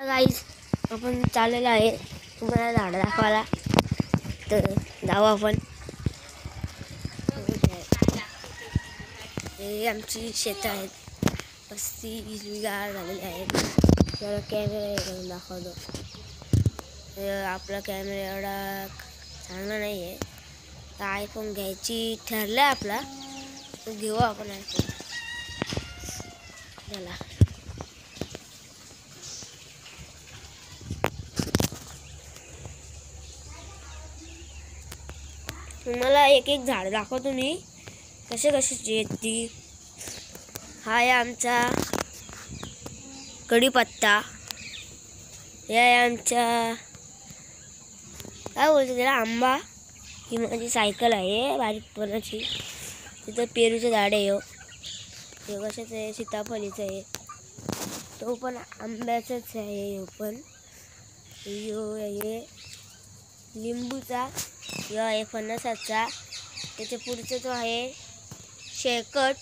Guys आपण चाललेलो आहे तुम्हाला झाडं दाखवायला, तर जाऊ आपण. हे आमची शेतं आहेत, मस्ती हिरवीगार झालेली आहेत. त्याला कॅमेरा करून दाखवतो. आपला कॅमेरा एवढा चांगला नाही आहे, तर आयफोन घ्यायची ठरलं आपला, तर घेऊ आपण आयफोन. चला तुम्हाला एक एक झाड दाखवतो मी, कसे कशाची आहेत ती. हा आहे आमचा कढीपत्ता, हे आहे आमच्या काय बोलतो त्याला आंबा. ही माझी सायकल आहे बारीकपणाची. तिथं पेरूचं झाड आहे, हे कशाचं आहे, सीताफळीचं आहे. तो पण आंब्याचाच आहे. हे पण हे लिंबूचा, हे आहे फणसाचा. त्याच्या पुढचा जो आहे शेकट.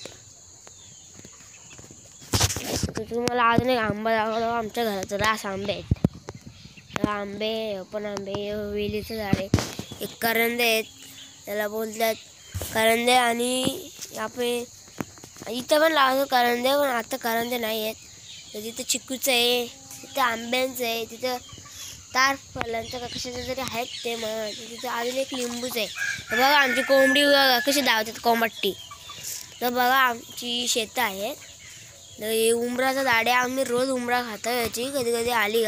तर तुम्हाला अजून एक आंबा दाखवतो. आमच्या घराचं रास आंबे आहेत. आंबे पण आंबे, वेलीचं झाड आहे. एक करंदे आहेत, त्याला बोलतात करंदे. आणि आपण इथं पण लावतो करंदे, पण आता करंदे नाही आहेत. तर तिथं चिकूचं आहे, तिथं आंब्यांचं आहे, तिथं तार फळांचं का कशाचं तरी आहेत ते. मग तिथं अजून एक लिंबूच आहे. तर बघा आमची कोंबडी कशी धावतात कोंबट्टी. तर बघा आमची शेतं आहेत. तर हे उंबराचं झाड आहे. आम्ही रोज उंबरा खातो याची. कधी कधी आली